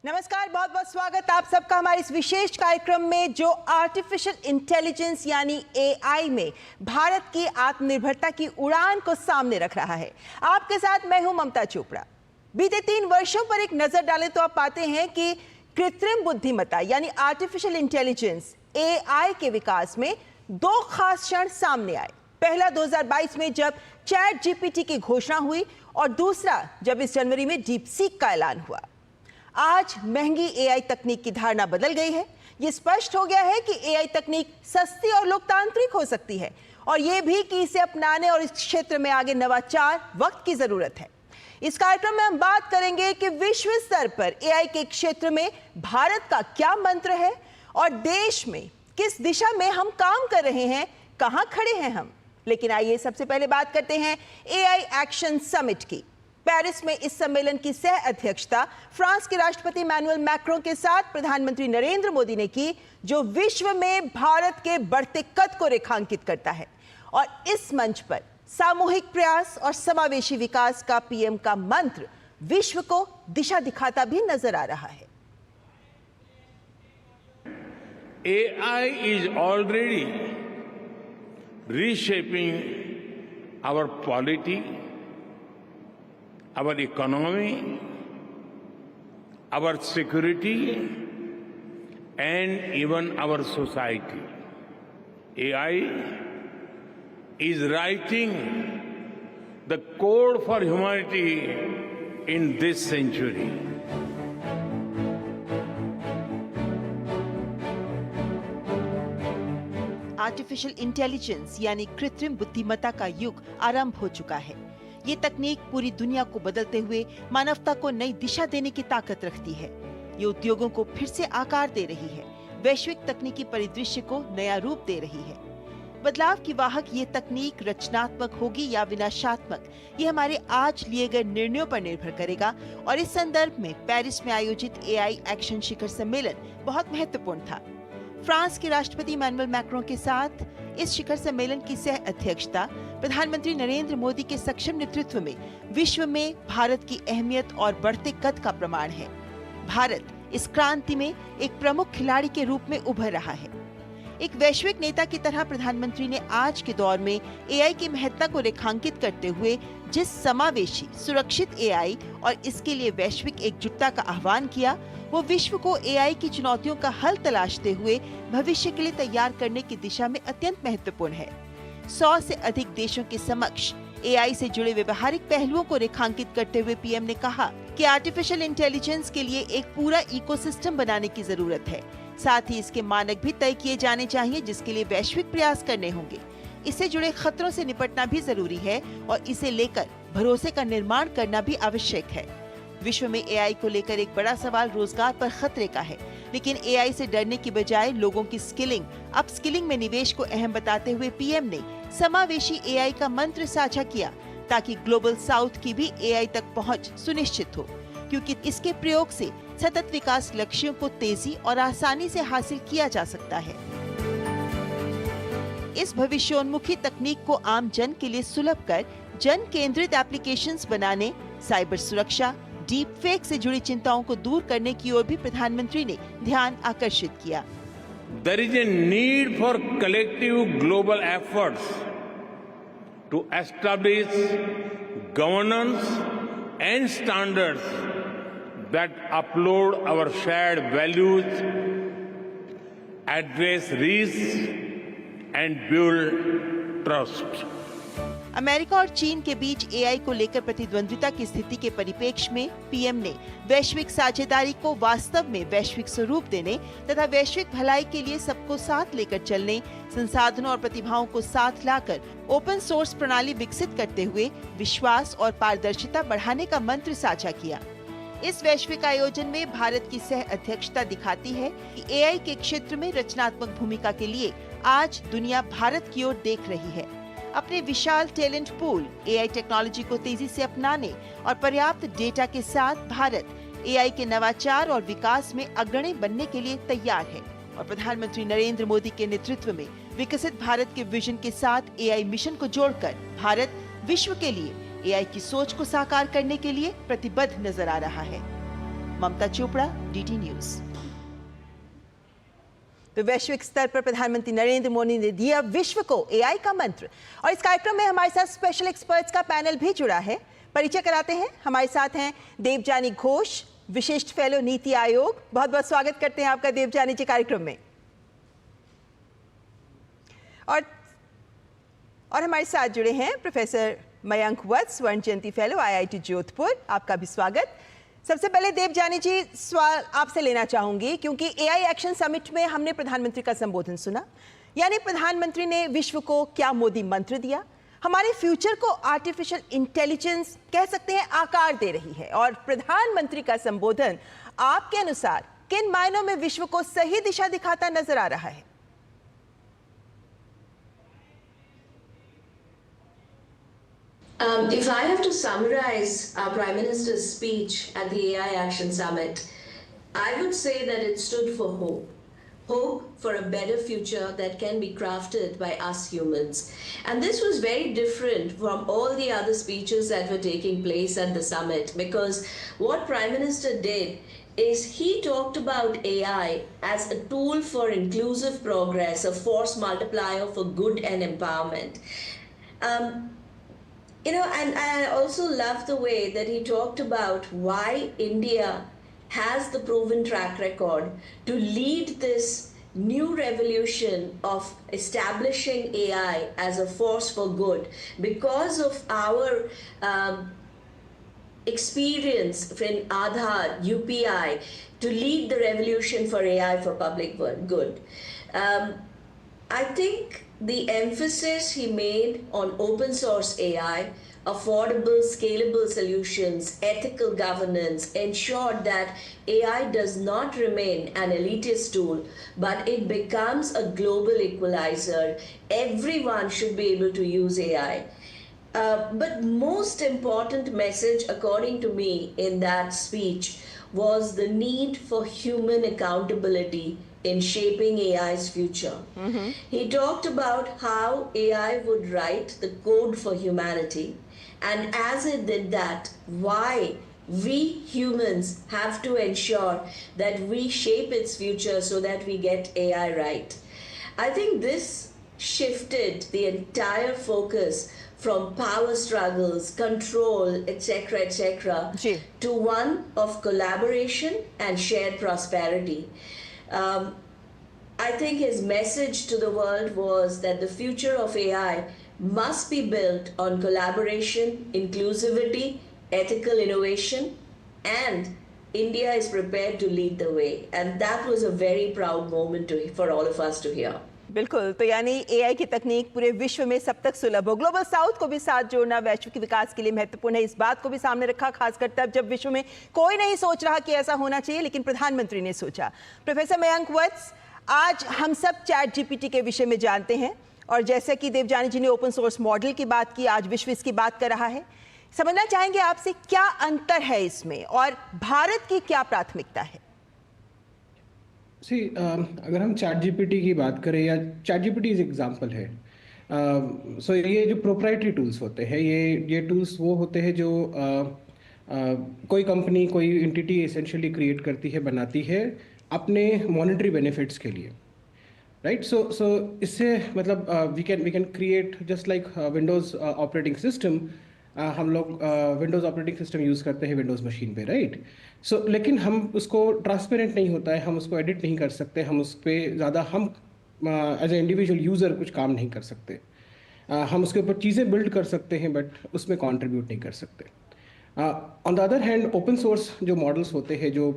नमस्कार, बहुत बहुत स्वागत आप सबका हमारे इस विशेष कार्यक्रम में जो आर्टिफिशियल इंटेलिजेंस यानी एआई में भारत की आत्मनिर्भरता की उड़ान को सामने रख रहा है। आपके साथ मैं हूं ममता चोपड़ा। बीते 3 वर्षों पर एक नजर डालें तो आप पाते हैं कि कृत्रिम बुद्धिमत्ता यानी आर्टिफिशियल इंटेलिजेंस एआई के विकास में 2 खास क्षण सामने आए। पहला 2022 में जब चैट जीपीटी की घोषणा हुई और दूसरा जब इस जनवरी में डीपसीक का ऐलान हुआ। आज महंगी एआई तकनीक की धारणा बदल गई है। यह स्पष्ट हो गया है कि एआई तकनीक सस्ती और लोकतांत्रिक हो सकती है और यह भी कि इसे अपनाने और इस क्षेत्र में आगे नवाचार वक्त की जरूरत है। इस कार्यक्रम में हम बात करेंगे कि विश्व स्तर पर एआई के क्षेत्र में भारत का क्या मंत्र है और देश में किस दिशा में हम काम कर रहे हैं, कहां खड़े हैं हम। लेकिन आइए सबसे पहले बात करते हैं एआई एक्शन समिट की। पेरिस में इस सम्मेलन की सह अध्यक्षता फ्रांस के राष्ट्रपति इमैनुअल मैक्रों के साथ प्रधानमंत्री नरेंद्र मोदी ने की, जो विश्व में भारत के बढ़ते कद को रेखांकित करता है। और इस मंच पर सामूहिक प्रयास और समावेशी विकास का पीएम का मंत्र विश्व को दिशा दिखाता भी नजर आ रहा है। AI is already reshaping our polity, our economy, our security, and even our society. AI is writing the code for humanity in this century. Artificial intelligence यानी कृत्रिम बुद्धिमत्ता का युग आरंभ हो चुका है। ये तकनीक पूरी दुनिया को बदलते हुए मानवता को नई दिशा देने की ताकत रखती है। ये उद्योगों को फिर से आकार दे रही है, वैश्विक तकनीकी परिदृश्य को नया रूप दे रही है। बदलाव की वाहक ये तकनीक रचनात्मक होगी या विनाशात्मक, ये हमारे आज लिए गए निर्णयों पर निर्भर करेगा। और इस संदर्भ में पेरिस में आयोजित एआई एक्शन शिखर सम्मेलन बहुत महत्वपूर्ण था। फ्रांस के राष्ट्रपति इमैनुअल मैक्रों के साथ इस शिखर सम्मेलन की सह अध्यक्षता प्रधानमंत्री नरेंद्र मोदी के सक्षम नेतृत्व में विश्व में भारत की अहमियत और बढ़ते कद का प्रमाण है। भारत इस क्रांति में एक प्रमुख खिलाड़ी के रूप में उभर रहा है। एक वैश्विक नेता की तरह प्रधानमंत्री ने आज के दौर में एआई की महत्ता को रेखांकित करते हुए जिस समावेशी सुरक्षित एआई और इसके लिए वैश्विक एकजुटता का आह्वान किया, वो विश्व को एआई की चुनौतियों का हल तलाशते हुए भविष्य के लिए तैयार करने की दिशा में अत्यंत महत्वपूर्ण है। 100 से अधिक देशों के समक्ष एआई से जुड़े व्यवहारिक पहलुओं को रेखांकित करते हुए पीएम ने कहा कि आर्टिफिशियल इंटेलिजेंस के लिए एक पूरा इकोसिस्टम बनाने की जरूरत है। साथ ही इसके मानक भी तय किए जाने चाहिए, जिसके लिए वैश्विक प्रयास करने होंगे। इससे जुड़े खतरों से निपटना भी जरूरी है और इसे लेकर भरोसे का निर्माण करना भी आवश्यक है। विश्व में एआई को लेकर एक बड़ा सवाल रोजगार पर खतरे का है, लेकिन एआई से डरने की बजाय लोगों की स्किलिंग, अपस्किलिंग में निवेश को अहम बताते हुए पीएम ने समावेशी एआई का मंत्र साझा किया, ताकि ग्लोबल साउथ की भी एआई तक पहुंच सुनिश्चित हो, क्योंकि इसके प्रयोग से सतत विकास लक्ष्यों को तेजी और आसानी से हासिल किया जा सकता है। इस भविष्योन्मुखी तकनीक को आम जन के लिए सुलभ कर जन केंद्रित एप्लीकेशंस बनाने, साइबर सुरक्षा, डीप फेक से जुड़ी चिंताओं को दूर करने की ओर भी प्रधानमंत्री ने ध्यान आकर्षित किया। There is a need for collective global efforts to establish governance and standards that uphold our shared values, address risks and build trust. America और चीन के बीच एआई को लेकर प्रतिद्वंद्विता की स्थिति के परिप्रेक्ष्य में पीएम ने वैश्विक साझेदारी को वास्तव में वैश्विक स्वरूप देने तथा वैश्विक भलाई के लिए सबको साथ लेकर चलने, संसाधनों और प्रतिभाओं को साथ लाकर ओपन सोर्स प्रणाली विकसित करते हुए विश्वास और पारदर्शिता बढ़ाने का मंत्र साझा किया। इस वैश्विक आयोजन में भारत की सह अध्यक्षता दिखाती है कि एआई के क्षेत्र में रचनात्मक भूमिका के लिए आज दुनिया भारत की ओर देख रही है। अपने विशाल टैलेंट पूल, एआई टेक्नोलॉजी को तेजी से अपनाने और पर्याप्त डेटा के साथ भारत एआई के नवाचार और विकास में अग्रणी बनने के लिए तैयार है। और प्रधानमंत्री नरेंद्र मोदी के नेतृत्व में विकसित भारत के विजन के साथ एआई मिशन को जोड़कर भारत विश्व के लिए एआई की सोच को साकार करने के लिए प्रतिबद्ध नजर आ रहा है। ममता चोपड़ा, डीडी न्यूज। तो वैश्विक स्तर पर प्रधानमंत्री नरेंद्र मोदी ने दिया विश्व को एआई का मंत्र और इस कार्यक्रम में हमारे साथ स्पेशल एक्सपर्ट्स का पैनल भी जुड़ा है। परिचय कराते हैं। हमारे साथ हैं देवजानी घोष, विशिष्ट फेलो नीति आयोग। बहुत बहुत स्वागत करते हैं आपका देवजानी जी कार्यक्रम में। और हमारे साथ जुड़े हैं प्रोफेसर मयंक वत्स, स्वर्ण जयंती फेलो आईआईटी जोधपुर। आपका भी स्वागत। सबसे पहले देवजानी जी, सवाल आपसे लेना चाहूंगी क्योंकि एआई एक्शन समिट में हमने प्रधानमंत्री का संबोधन सुना। यानी प्रधानमंत्री ने विश्व को क्या मोदी मंत्र दिया? हमारे फ्यूचर को आर्टिफिशियल इंटेलिजेंस कह सकते हैं आकार दे रही है और प्रधानमंत्री का संबोधन आपके अनुसार किन मायनों में विश्व को सही दिशा दिखाता नजर आ रहा है? If I have to summarize our Prime Minister's speech at the AI Action Summit, I would say that it stood for hope. Hope for a better future that can be crafted by us humans. And this was very different from all the other speeches that were taking place at the summit, because what Prime Minister did is he talked about AI as a tool for inclusive progress, a force multiplier for good and empowerment. And I also love the way that he talked about why India has the proven track record to lead this new revolution of establishing AI as a force for good because of our experience in Aadhaar, UPI, to lead the revolution for AI for public good. I think the emphasis he made on open source AI, affordable, scalable solutions, ethical governance, ensured that AI does not remain an elitist tool, but it becomes a global equalizer. Everyone should be able to use AI. But most important message, according to me, in that speech was the need for human accountability in shaping AI's future. He talked about how AI would write the code for humanity, and as it did that, why we humans have to ensure that we shape its future so that we get AI right. I think this shifted the entire focus from power struggles, control, etc., to one of collaboration and shared prosperity. I think his message to the world was that the future of AI must be built on collaboration, inclusivity, ethical innovation, and India is prepared to lead the way. And that was a very proud moment for all of us to hear. बिल्कुल। तो यानी AI की तकनीक पूरे विश्व में सब तक सुलभ हो, ग्लोबल साउथ को भी साथ जोड़ना वैश्विक विकास के लिए महत्वपूर्ण है। इस बात को भी सामने रखा, खासकर तब जब विश्व में कोई नहीं सोच रहा कि ऐसा होना चाहिए, लेकिन प्रधानमंत्री ने सोचा। प्रोफेसर मयंक वत्स, आज हम सब चैट जीपीटी के विषय में जानते हैं और जैसे कि देवजानी जी ने ओपन सोर्स मॉडल की बात की, आज विश्व इसकी बात कर रहा है। समझना चाहेंगे आपसे क्या अंतर है इसमें और भारत की क्या प्राथमिकता है? अगर हम चैट जीपीटी की बात करें, या चैट जीपीटी इज एग्जाम्पल है। ये जो प्रोप्राइटरी टूल्स होते हैं, ये टूल्स वो होते हैं जो कोई कंपनी, कोई एंटिटी एसेंशियली क्रिएट करती है, बनाती है अपने मॉनेटरी बेनिफिट्स के लिए, राइट? सो इससे मतलब we can create just like Windows operating system. हम लोग विंडोज़ ऑपरेटिंग सिस्टम यूज़ करते हैं विंडोज़ मशीन पे, राइट? लेकिन हम उसको ट्रांसपेरेंट नहीं होता है, हम उसको एडिट नहीं कर सकते, हम उस पर ज़्यादा हम एज ए इंडिविजुअल यूज़र कुछ काम नहीं कर सकते। हम उसके ऊपर चीज़ें बिल्ड कर सकते हैं बट उसमें कंट्रीब्यूट नहीं कर सकते। On the other hand, open source जो मॉडल्स होते हैं, जो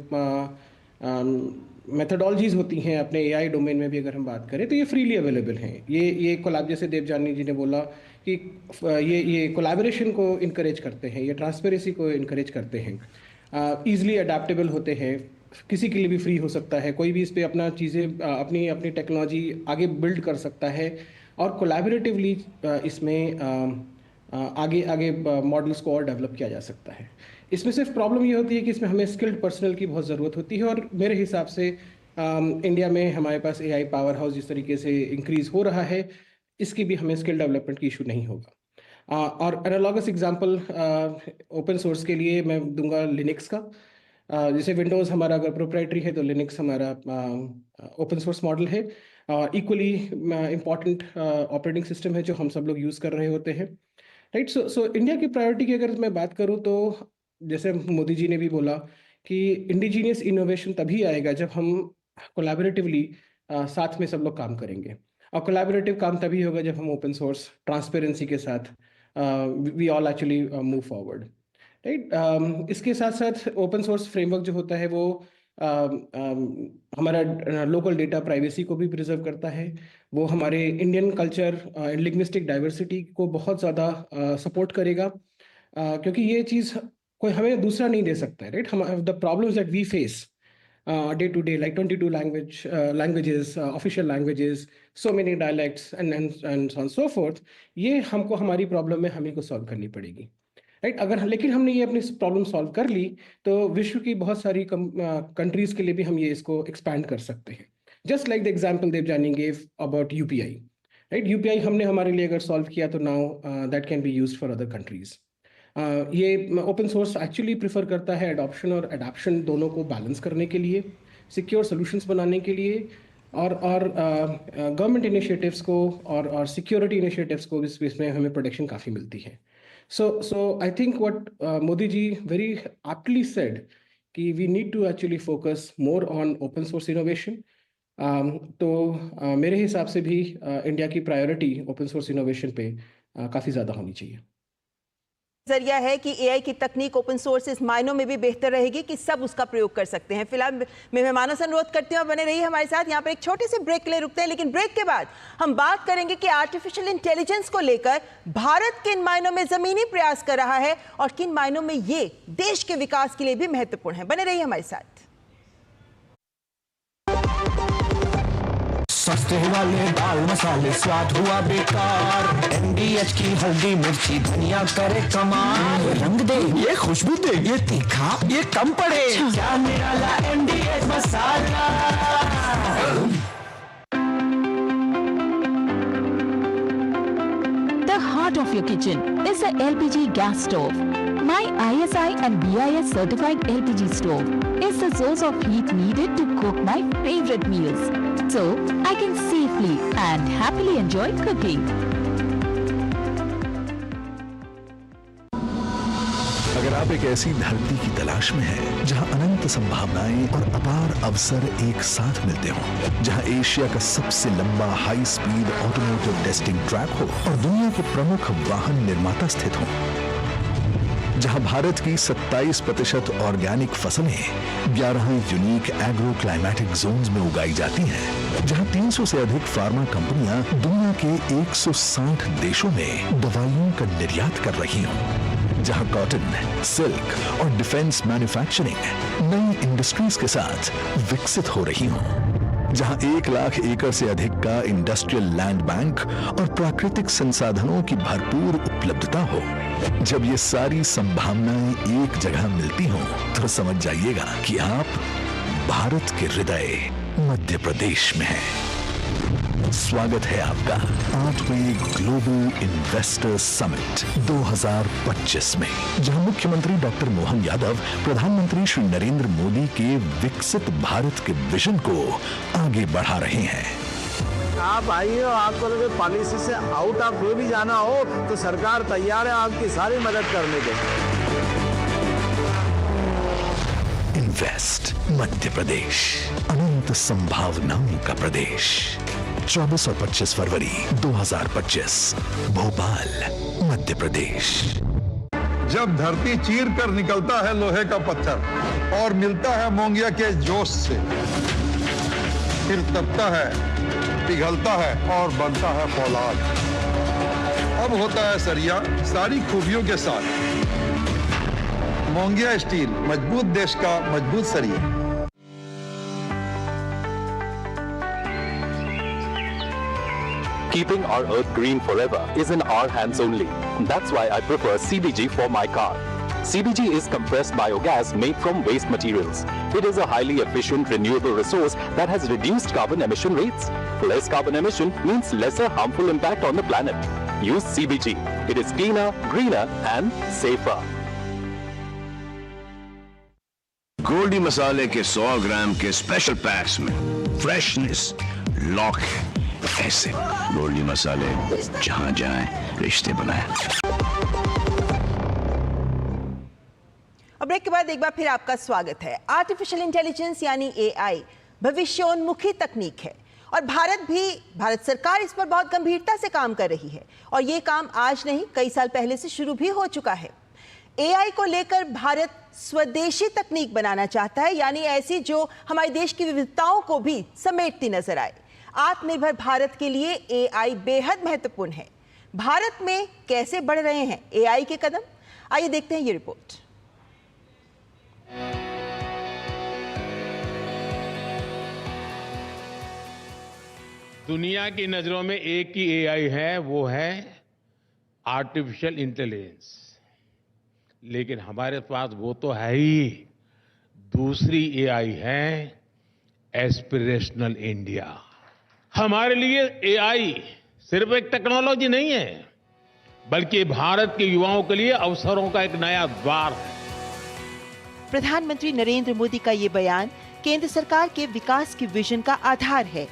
मेथडोलॉजीज़ होती हैं अपने एआई डोमेन में भी अगर हम बात करें, तो ये फ्रीली अवेलेबल हैं। ये कोलैब, जैसे देवजानी जी ने बोला कि ये कोलैबोरेशन को इनकरेज करते हैं, ये ट्रांसपेरेंसी को इनकरेज करते हैं, ईजिली अडेप्टेबल होते हैं, किसी के लिए भी फ्री हो सकता है, कोई भी इस पर अपना चीज़ें अपनी टेक्नोलॉजी आगे बिल्ड कर सकता है और कोलैबोरेटिवली इसमें आगे मॉडल्स को और डेवलप किया जा सकता है। इसमें सिर्फ प्रॉब्लम ये होती है कि इसमें हमें स्किल्ड पर्सनल की बहुत ज़रूरत होती है और मेरे हिसाब से इंडिया में हमारे पास एआई पावर हाउस जिस तरीके से इंक्रीज़ हो रहा है, इसकी भी हमें स्किल डेवलपमेंट की इशू नहीं होगा। और एनालॉगस एग्जांपल ओपन सोर्स के लिए मैं दूंगा लिनक्स का। जैसे विंडोज़ हमारा अगर प्रोप्राइटरी है तो लिनक्स हमारा ओपन सोर्स मॉडल है। इक्वली इम्पॉर्टेंट ऑपरेटिंग सिस्टम है जो हम सब लोग यूज़ कर रहे होते हैं, राइट। सो इंडिया की प्रायोरिटी की अगर मैं बात करूँ तो जैसे मोदी जी ने भी बोला कि इंडिजीनियस इनोवेशन तभी आएगा जब हम कोलैबोरेटिवली साथ में सब लोग काम करेंगे, और कोलैबोरेटिव काम तभी होगा जब हम ओपन सोर्स ट्रांसपेरेंसी के साथ we all actually move forward, right. इसके साथ साथ ओपन सोर्स फ्रेमवर्क जो होता है वो हमारा लोकल डेटा प्राइवेसी को भी प्रिजर्व करता है। वो हमारे Indian culture and linguistic diversity को बहुत ज़्यादा सपोर्ट करेगा, क्योंकि ये चीज़ कोई हमें दूसरा नहीं दे सकता है, राइट। हम the problems that we face day to day, like 22 languages, official languages, so many dialects and so on so forth, ये हमको हमारी प्रॉब्लम में हमें को सॉल्व करनी पड़ेगी, राइट। अगर लेकिन हमने ये अपनी प्रॉब्लम सॉल्व कर ली तो विश्व की बहुत सारी कंट्रीज के लिए भी हम ये इसको एक्सपैंड कर सकते हैं। Just like the example Devjani gave about UPI, right. UPI हमने हमारे लिए अगर सॉल्व किया तो now that can be used for other countries. ये ओपन सोर्स एक्चुअली प्रिफर करता है एडॉप्शन और एडाप्शन दोनों को बैलेंस करने के लिए, सिक्योर सॉल्यूशंस बनाने के लिए, और गवर्नमेंट इनिशिएटिव्स को और सिक्योरिटी इनिशिएटिव्स को इसमें हमें प्रोटेक्शन काफ़ी मिलती है। So I think what Modi ji very aptly said कि we need to actually focus more on open source innovation. तो मेरे हिसाब से भी इंडिया की प्रायोरिटी ओपन सोर्स इनोवेशन पे काफ़ी ज़्यादा होनी चाहिए। जरिया है कि एआई की तकनीक ओपन सोर्स इस मायनों में भी बेहतर रहेगी कि सब उसका प्रयोग कर सकते हैं। फिलहाल मैं मेहमानों से अनुरोध करती हूँ बने रहिए हमारे साथ। यहाँ पर एक छोटे से ब्रेक के लिए रुकते हैं, लेकिन ब्रेक के बाद हम बात करेंगे कि आर्टिफिशियल इंटेलिजेंस को लेकर भारत किन मायनों में जमीनी प्रयास कर रहा है और किन मायनों में ये देश के विकास के लिए भी महत्वपूर्ण है। बने रहिए हमारे साथ। सस्ते वाले दाल मसाले स्वाद हुआ बेकार, एमडीएच की हल्दी मिर्ची धनिया करे कमाल, रंग दे ये खुशबू दे ये तीखा ये कम पड़े, क्या निराला एमडीएच मसाला। The heart of your kitchen is the LPG gas stove. My ISI and BIS certified LPG stove is the source of heat needed to cook my favorite meals, so I can safely and happily enjoy cooking. अगर आप एक ऐसी धरती की तलाश में हैं जहां अनंत संभावनाएं और अपार अवसर एक साथ मिलते हों, जहां एशिया का सबसे लंबा high speed automotive testing track हो और दुनिया के प्रमुख वाहन निर्माता स्थित हों, जहां भारत की 27% ऑर्गेनिक फसलें 11 यूनिक एग्रो क्लाइमेटिक जोन्स में उगाई जाती हैं, जहां 300 से अधिक फार्मा कंपनियां दुनिया के 160 देशों में दवाइयों का निर्यात कर रही हों, जहां कॉटन, सिल्क और डिफेंस मैन्युफैक्चरिंग नई इंडस्ट्रीज के साथ विकसित हो रही हों, जहां 1 लाख एकड़ से अधिक का इंडस्ट्रियल लैंड बैंक और प्राकृतिक संसाधनों की भरपूर उपलब्धता हो, जब ये सारी संभावनाएं एक जगह मिलती हों तो समझ जाइएगा कि आप भारत के हृदय मध्य प्रदेश में हैं। स्वागत है आपका 8वें ग्लोबल इन्वेस्टर समिट 2025 में, जहां मुख्यमंत्री डॉक्टर मोहन यादव प्रधानमंत्री श्री नरेंद्र मोदी के विकसित भारत के विजन को आगे बढ़ा रहे हैं। आप आइए, आपको अगर पॉलिसी से आउट ऑफ वे भी जाना हो तो सरकार तैयार है आपकी सारी मदद करने के। इन्वेस्ट मध्य प्रदेश, अनंत संभावनाओं का प्रदेश। 24 और 25 फरवरी 2025, भोपाल, मध्य प्रदेश। जब धरती चीर कर निकलता है लोहे का पत्थर और मिलता है मोंगिया के जोश से, फिर तपता है, पिघलता है और बनता है फौलाद। अब होता है सरिया सारी खूबियों के साथ। मोंगिया स्टील, मजबूत देश का मजबूत सरिया। Keeping our earth green forever is in our hands only. That's why I prefer CBG for my car. CBG is compressed biogas made from waste materials. It is a highly efficient renewable resource that has reduced carbon emission rates. Less carbon emission means lesser harmful impact on the planet. Use CBG. It is cleaner, greener and safer. Goldy मसाले के 100 ग्राम के special PACS में freshness lock है। ऐसे गोल्डी मसाले जहां जाएं रिश्ते बनाएं। और ब्रेक के बाद एक बार फिर आपका स्वागत है। आर्टिफिशियल इंटेलिजेंस यानी एआई भविष्योन्मुखी तकनीक है और भारत सरकार इस पर बहुत गंभीरता से काम कर रही है और ये काम आज नहीं कई साल पहले से शुरू भी हो चुका है। एआई को लेकर भारत स्वदेशी तकनीक बनाना चाहता है, यानी ऐसी जो हमारे देश की विविधताओं को भी समेटती नजर आए। आत्मनिर्भर भारत के लिए एआई बेहद महत्वपूर्ण है। भारत में कैसे बढ़ रहे हैं एआई के कदम, आइए देखते हैं ये रिपोर्ट। दुनिया की नजरों में एक ही एआई है, वो है आर्टिफिशियल इंटेलिजेंस। लेकिन हमारे पास वो तो है ही, दूसरी एआई है एस्पिरेशनल इंडिया। हमारे लिए एआई सिर्फ एक टेक्नोलॉजी नहीं है, बल्कि भारत के युवाओं के लिए अवसरों का एक नया द्वार है। प्रधानमंत्री नरेंद्र मोदी का ये बयान केंद्र सरकार के विकास की विजन का आधार है।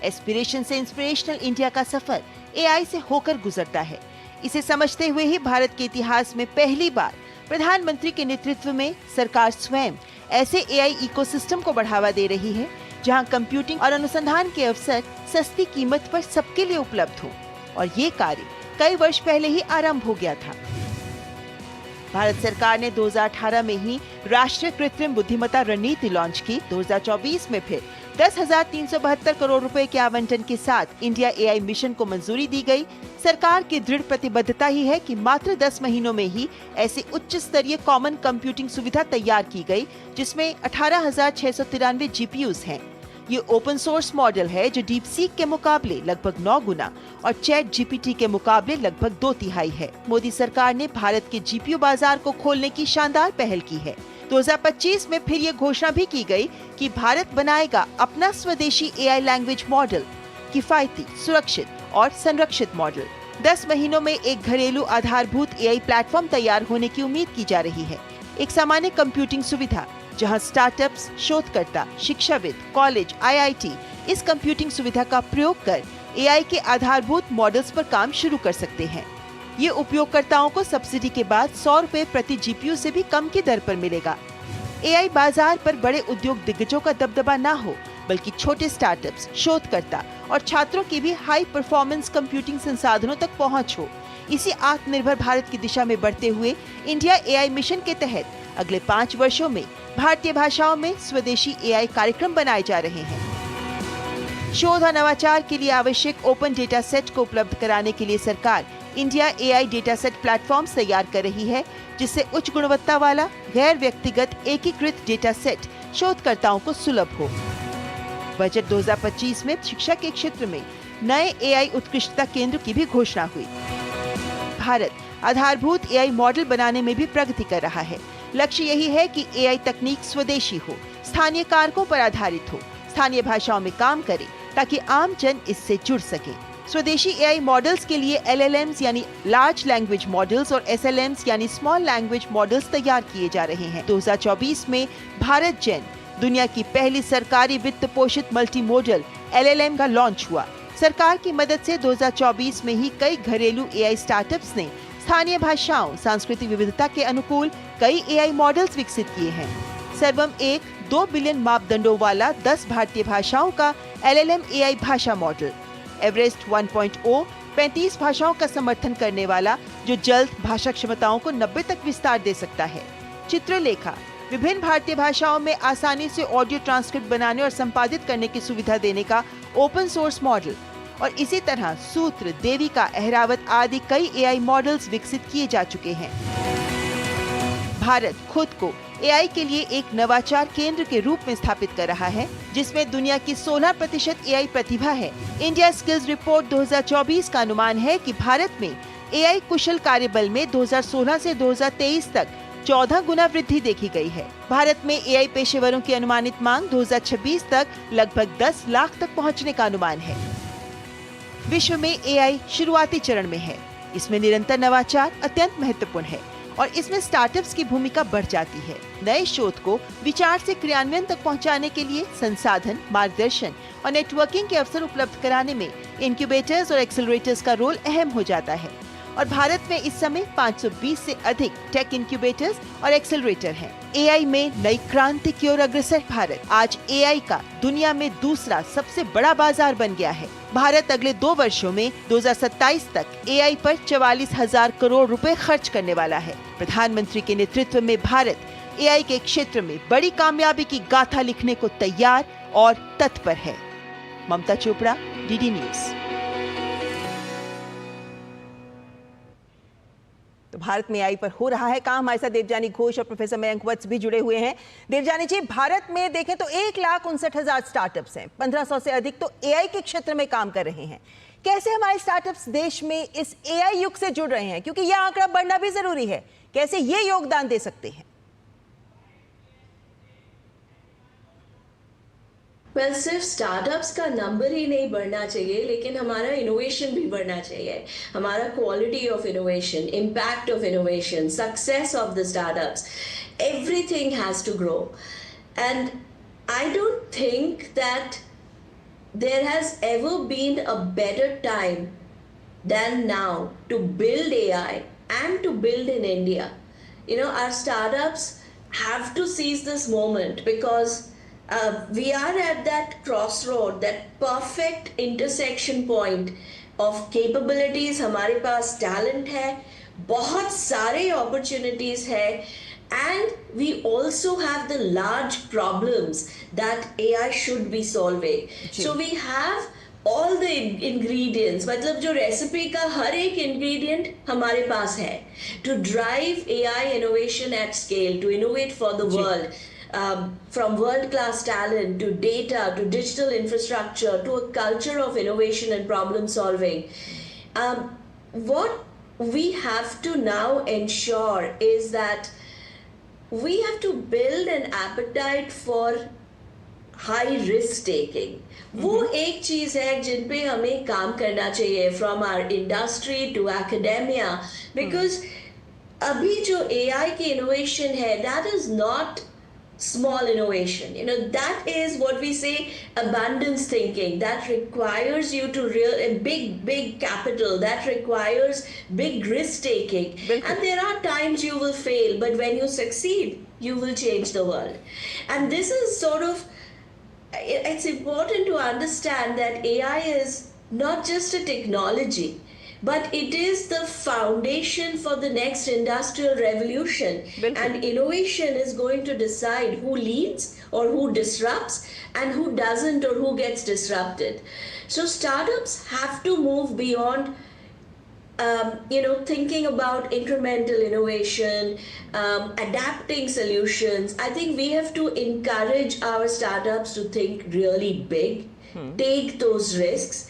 एस्पिरेशन से इंस्पिरेशनल इंडिया का सफर एआई से होकर गुजरता है। इसे समझते हुए ही भारत के इतिहास में पहली बार प्रधानमंत्री के नेतृत्व में सरकार स्वयं ऐसे एआई इकोसिस्टम को बढ़ावा दे रही है जहां कंप्यूटिंग और अनुसंधान के अवसर सस्ती कीमत पर सबके लिए उपलब्ध हो, और ये कार्य कई वर्ष पहले ही आरंभ हो गया था। भारत सरकार ने 2018 में ही राष्ट्रीय कृत्रिम बुद्धिमत्ता रणनीति लॉन्च की। 2024 में फिर 10,372 करोड़ रुपए के आवंटन के साथ इंडिया एआई मिशन को मंजूरी दी गई। सरकार की दृढ़ प्रतिबद्धता ही है कि मात्र 10 महीनों में ही ऐसी उच्च स्तरीय कॉमन कंप्यूटिंग सुविधा तैयार की गई, जिसमें 18,693 जीपीयूज हैं। ये ओपन सोर्स मॉडल है जो डीप सीक के मुकाबले लगभग 9 गुना और चैट जीपीटी के मुकाबले लगभग 2/3 है। मोदी सरकार ने भारत के जीपीयू बाजार को खोलने की शानदार पहल की है। 2025 में फिर ये घोषणा भी की गई कि भारत बनाएगा अपना स्वदेशी एआई लैंग्वेज मॉडल, किफायती, सुरक्षित और संरक्षित मॉडल। 10 महीनों में एक घरेलू आधारभूत एआई प्लेटफॉर्म तैयार होने की उम्मीद की जा रही है। एक सामान्य कंप्यूटिंग सुविधा जहां स्टार्टअप्स, शोधकर्ता, शिक्षाविद, कॉलेज, आईआईटी इस कंप्यूटिंग सुविधा का प्रयोग कर एआई के आधारभूत मॉडल्स पर काम शुरू कर सकते हैं। ये उपयोगकर्ताओं को सब्सिडी के बाद 100 रुपए प्रति जीपीयू से भी कम की दर पर मिलेगा। एआई बाजार पर बड़े उद्योग दिग्गजों का दबदबा ना हो, बल्कि छोटे स्टार्टअप्स, शोधकर्ता और छात्रों की भी हाई परफॉर्मेंस कंप्यूटिंग संसाधनों तक पहुंच हो। इसी आत्मनिर्भर भारत की दिशा में बढ़ते हुए इंडिया एआई मिशन के तहत अगले 5 वर्षों में भारतीय भाषाओं में स्वदेशी एआई कार्यक्रम बनाए जा रहे हैं। शोध और नवाचार के लिए आवश्यक ओपन डेटा सेट को उपलब्ध कराने के लिए सरकार India AI data set platform तैयार कर रही है, जिससे उच्च गुणवत्ता वाला गैर व्यक्तिगत एकीकृत डेटा सेट शोधकर्ताओं को सुलभ हो। बजट 2025 में शिक्षा के क्षेत्र में नए एआई उत्कृष्टता केंद्र की भी घोषणा हुई। भारत आधारभूत एआई मॉडल बनाने में भी प्रगति कर रहा है। लक्ष्य यही है कि एआई तकनीक स्वदेशी हो, स्थानीय कारकों पर आधारित हो, स्थानीय भाषाओं में काम करे ताकि आम जन इससे जुड़ सके। स्वदेशी एआई मॉडल्स के लिए एलएलएम्स यानी लार्ज लैंग्वेज मॉडल्स और एसएलएम्स यानी स्मॉल लैंग्वेज मॉडल्स तैयार किए जा रहे हैं। 2024 में भारत जेन दुनिया की पहली सरकारी वित्त पोषित मल्टी मॉडल एलएलएम का लॉन्च हुआ। सरकार की मदद से 2024 में ही कई घरेलू एआई स्टार्टअप्स ने स्थानीय भाषाओं, सांस्कृतिक विविधता के अनुकूल कई एआई मॉडल्स विकसित किए हैं। सर्वम एक 2 बिलियन मापदंडों वाला 10 भारतीय भाषाओं का एलएलएम एआई भाषा मॉडल, एवरेस्ट 1.0 35 भाषाओं का समर्थन करने वाला जो जल्द भाषा क्षमताओं को 90 तक विस्तार दे सकता है। चित्रलेखा विभिन्न भारतीय भाषाओं में आसानी से ऑडियो ट्रांसक्रिप्ट बनाने और संपादित करने की सुविधा देने का ओपन सोर्स मॉडल, और इसी तरह सूत्र, देविका, अहरावत आदि कई एआई मॉडल्स विकसित किए जा चुके हैं। भारत खुद को एआई के लिए एक नवाचार केंद्र के रूप में स्थापित कर रहा है, जिसमें दुनिया की 16% एआई प्रतिभा है। इंडिया स्किल्स रिपोर्ट 2024 का अनुमान है कि भारत में एआई कुशल कार्यबल में 2016 से 2023 तक 14 गुना वृद्धि देखी गई है। भारत में एआई पेशेवरों की अनुमानित मांग 2026 तक लगभग 10 लाख तक पहुंचने का अनुमान है। विश्व में एआई शुरुआती चरण में है। इसमें निरंतर नवाचार अत्यंत महत्वपूर्ण है और इसमें स्टार्टअप्स की भूमिका बढ़ जाती है। नए शोध को विचार से क्रियान्वयन तक पहुंचाने के लिए संसाधन, मार्गदर्शन और नेटवर्किंग के अवसर उपलब्ध कराने में इनक्यूबेटर्स और एक्सेलरेटर्स का रोल अहम हो जाता है। और भारत में इस समय 520 से अधिक टेक इनक्यूबेटर्स और एक्सेलरेटर हैं। एआई में नई क्रांति की ओर अग्रसर भारत आज एआई का दुनिया में दूसरा सबसे बड़ा बाजार बन गया है। भारत अगले 2 वर्षों में 2027 तक एआई पर 44,000 करोड़ रुपए खर्च करने वाला है। प्रधानमंत्री के नेतृत्व में भारत एआई के क्षेत्र में बड़ी कामयाबी की गाथा लिखने को तैयार और तत्पर है। ममता चोपड़ा, डीडी न्यूज। तो भारत में एआई पर हो रहा है काम। हमारे साथ देवजानी घोष और प्रोफेसर मयंक वत्स भी जुड़े हुए हैं। देवजानी जी, भारत में देखें तो 1,59,000 स्टार्टअप्स हैं, 1500 से अधिक तो एआई के क्षेत्र में काम कर रहे हैं। कैसे हमारे स्टार्टअप्स देश में इस एआई युग से जुड़ रहे हैं, क्योंकि यह आंकड़ा बढ़ना भी जरूरी है, कैसे ये योगदान दे सकते हैं? वेल, सिर्फ स्टार्टअप्स का नंबर ही नहीं बढ़ना चाहिए, लेकिन हमारा इनोवेशन भी बढ़ना चाहिए। हमारा quality of innovation, impact of innovation, success of the startups, everything has to grow. And I don't think that there has ever been a better time than now to build AI and to build in India. You know, our startups have to seize this moment because we are at that crossroad, that perfect intersection point of capabilities. हमारे पास talent है, बहुत सारे opportunities है, and we also have the large problems that AI should be solving. So we have all the ingredients, मतलब जो recipe का हर एक ingredient हमारे पास है to drive AI innovation at scale, to innovate for the world, from world-class talent to data to digital infrastructure to a culture of innovation and problem solving. What we have to now ensure is that we have to build an appetite for high risk taking. वो एक चीज है जिन पे हमें काम करना चाहिए from our industry to academia, because अभी जो एआई की इनोवेशन है that is not small innovation. You know, that is what we say abundance thinking. That requires you to big capital. That requires big risk taking. And there are times you will fail, but when you succeed, you will change the world. And this is sort of, it's important to understand that AI is not just a technology, but it is the foundation for the next industrial revolution. And innovation is going to decide who leads or who disrupts and who doesn't or who gets disrupted. So startups have to move beyond thinking about incremental innovation, adapting solutions. I think we have to encourage our startups to think really big, take those risks,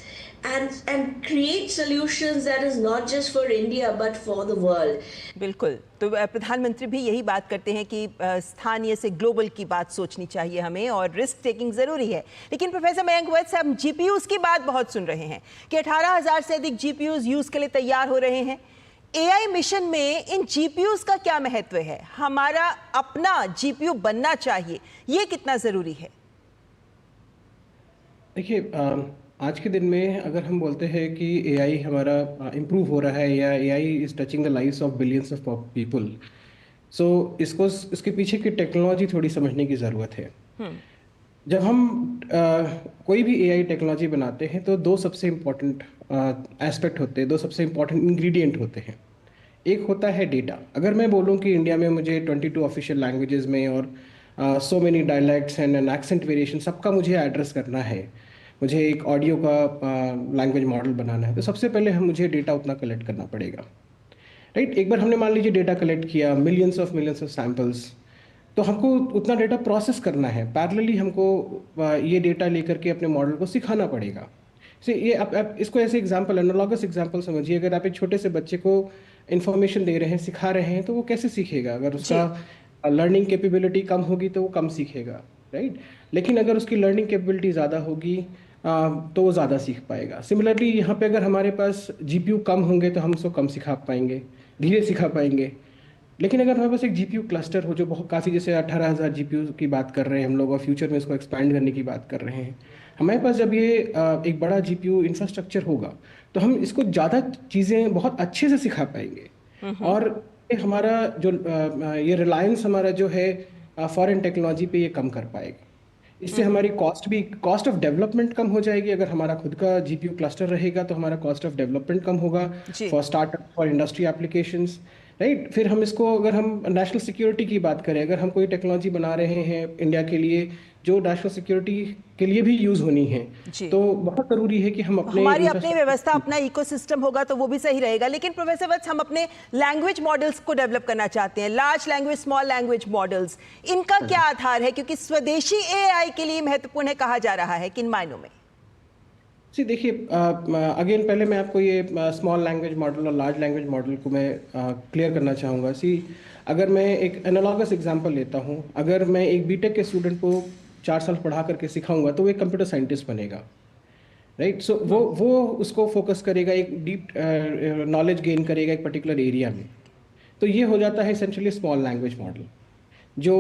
and create solutions that is not just for India but for the world. बिल्कुल। तो प्रधानमंत्री भी यही बात करते हैं कि स्थानीय से ग्लोबल की बात सोचनी चाहिए हमें और रिस्क टेकिंग जरूरी है। लेकिन प्रोफेसर मयंक वत्स, हम जीपीयूज की बात बहुत सुन रहे हैं कि 18,000 से अधिक जीपीयूज यूज के लिए तैयार हो रहे हैं। एआई मिशन में इन जीपीयूज का क्या महत्व है? हमारा अपना जीपीयू बनना चाहिए, ये कितना जरूरी है? देखिए, आज के दिन में अगर हम बोलते हैं कि एआई हमारा इम्प्रूव हो रहा है या AI is touching the lives of billions of people, so इसके पीछे की टेक्नोलॉजी थोड़ी समझने की ज़रूरत है। जब हम कोई भी एआई टेक्नोलॉजी बनाते हैं तो दो सबसे इम्पोर्टेंट एस्पेक्ट होते हैं, दो सबसे इम्पोर्टेंट इंग्रेडिएंट होते हैं। एक होता है डेटा। अगर मैं बोलूँ कि इंडिया में मुझे 22 ऑफिशियल लैंग्वेजेस में और so many dialects and an accent variation सबका मुझे एड्रेस करना है, मुझे एक ऑडियो का लैंग्वेज मॉडल बनाना है, तो सबसे पहले मुझे डेटा उतना कलेक्ट करना पड़ेगा, राइट? एक बार हमने मान लीजिए डेटा कलेक्ट किया, मिलियंस ऑफ सैम्पल्स, तो हमको उतना डेटा प्रोसेस करना है। पैरेलली हमको ये डेटा लेकर के अपने मॉडल को सिखाना पड़ेगा। ये आप इसको ऐसे एग्जांपल, एनालॉगस एग्जांपल समझिए। अगर आप एक छोटे से बच्चे को इन्फॉर्मेशन दे रहे हैं, सिखा रहे हैं, तो वो कैसे सीखेगा? अगर उसका लर्निंग कैपेबिलिटी कम होगी तो वो कम सीखेगा, राइट? लेकिन अगर उसकी लर्निंग कैपेबिलिटी ज़्यादा होगी तो वो ज़्यादा सीख पाएगा। सिमिलरली यहाँ पे अगर हमारे पास जीपीयू कम होंगे तो हम उसको कम सिखा पाएंगे, धीरे सिखा पाएंगे। लेकिन अगर हमारे पास एक जीपीयू क्लस्टर हो जो बहुत काफ़ी, जैसे 18,000 जीपीयू की बात कर रहे हैं हम लोग और फ्यूचर में इसको एक्सपैंड करने की बात कर रहे हैं, हमारे पास जब ये एक बड़ा जीपीयू इंफ्रास्ट्रक्चर होगा तो हम इसको ज़्यादा चीज़ें बहुत अच्छे से सिखा पाएंगे। और ये हमारा जो ये रिलायंस हमारा जो है फॉरेन टेक्नोलॉजी पे ये कम कर पाएगा। इससे हमारी कॉस्ट ऑफ डेवलपमेंट कम हो जाएगी। अगर हमारा खुद का जीपीयू क्लस्टर रहेगा तो हमारा कॉस्ट ऑफ डेवलपमेंट कम होगा for startup, for industry applications, right. फिर हम इसको, अगर हम नेशनल सिक्योरिटी की बात करें, अगर हम कोई टेक्नोलॉजी बना रहे हैं इंडिया के लिए जो नेशनल सिक्योरिटी के लिए भी यूज होनी है, तो बहुत जरूरी है कि हम हमारी अपनी व्यवस्था, अपना इकोसिस्टम होगा तो वो भी सही रहेगा। लेकिन प्रोफेसर वत्स, हम अपने लैंग्वेज मॉडल्स को डेवलप करना चाहते हैं, large language, small language models, इनका क्या आधार है? क्योंकि स्वदेशी एआई के लिए महत्वपूर्ण है कहा जा रहा है, किन मायनों में? जी देखिए, अगेन पहले मैं आपको ये स्मॉल लैंग्वेज मॉडल और लार्ज लैंग्वेज मॉडल को मैं क्लियर करना चाहूँगा। अगर मैं एक एनालॉगस एग्जांपल लेता हूँ, अगर मैं एक बीटेक के स्टूडेंट को 4 साल पढ़ा करके सिखाऊंगा तो वो एक कंप्यूटर साइंटिस्ट बनेगा, राइट। सो वो उसको फोकस करेगा, एक डीप नॉलेज गेन करेगा एक पर्टिकुलर एरिया में। तो ये हो जाता है एसेंशियली स्मॉल लैंग्वेज मॉडल, जो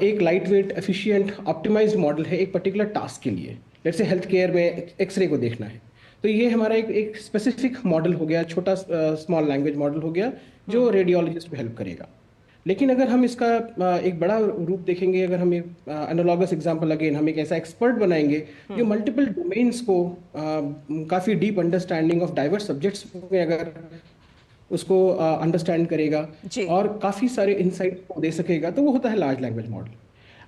एक lightweight, efficient, optimised model है एक पर्टिकुलर टास्क के लिए। जैसे हेल्थ केयर में एक्सरे को देखना है तो ये हमारा एक स्पेसिफिक मॉडल हो गया, छोटा स्मॉल लैंग्वेज मॉडल हो गया जो रेडियोलॉजिस्ट को हेल्प करेगा। लेकिन अगर हम इसका एक बड़ा रूप देखेंगे, अगर हम एक एनालॉगस एग्जांपल, अगेन हम एक ऐसा एक्सपर्ट बनाएंगे जो मल्टीपल डोमेन्स को काफ़ी deep understanding of diverse subjects में अगर उसको अंडरस्टैंड करेगा और काफ़ी सारे इंसाइट को दे सकेगा, तो वो होता है लार्ज लैंग्वेज मॉडल।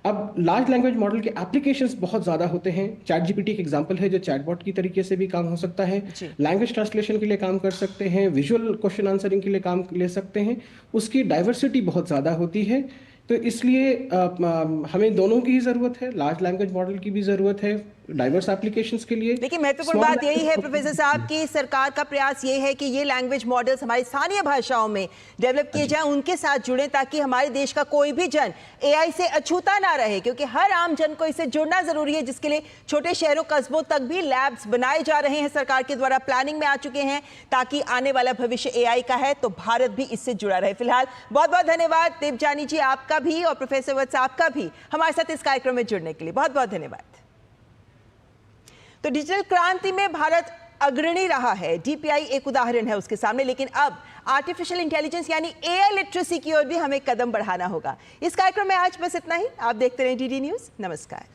अब लार्ज लैंग्वेज मॉडल के एप्लीकेशंस बहुत ज़्यादा होते हैं। चैट जीपीटी एक एग्जांपल है जो चैटबॉट की तरीके से भी काम हो सकता है, लैंग्वेज ट्रांसलेशन के लिए काम कर सकते हैं, विजुअल क्वेश्चन आंसरिंग के लिए काम ले सकते हैं। उसकी डाइवर्सिटी बहुत ज़्यादा होती है, तो इसलिए हमें दोनों की ही ज़रूरत है, लार्ज लैंग्वेज मॉडल की भी ज़रूरत है डाइवर्स एप्लीकेशंस के लिए। लेकिन महत्वपूर्ण बात यही है प्रोफेसर साहब कि सरकार का प्रयास ये है कि ये लैंग्वेज मॉडल्स हमारी स्थानीय भाषाओं में डेवलप किए जाएं, उनके साथ जुड़ें, ताकि हमारे देश का कोई भी जन एआई से अछूता ना रहे, क्योंकि हर आम जन को इससे जुड़ना जरूरी है, जिसके लिए छोटे शहरों, कस्बों तक भी लैब्स बनाए जा रहे हैं, सरकार के द्वारा प्लानिंग में आ चुके हैं, ताकि आने वाला भविष्य एआई का है तो भारत भी इससे जुड़ा रहे। फिलहाल बहुत बहुत धन्यवाद देवजानी जी, आपका भी, और प्रोफेसर वत्स आपका भी हमारे साथ इस कार्यक्रम में जुड़ने के लिए बहुत बहुत धन्यवाद। तो डिजिटल क्रांति में भारत अग्रणी रहा है, डीपीआई एक उदाहरण है उसके सामने, लेकिन अब आर्टिफिशियल इंटेलिजेंस यानी एआई लिटरेसी की ओर भी हमें कदम बढ़ाना होगा। इस कार्यक्रम में आज बस इतना ही। आप देखते रहें डीडी न्यूज़। नमस्कार।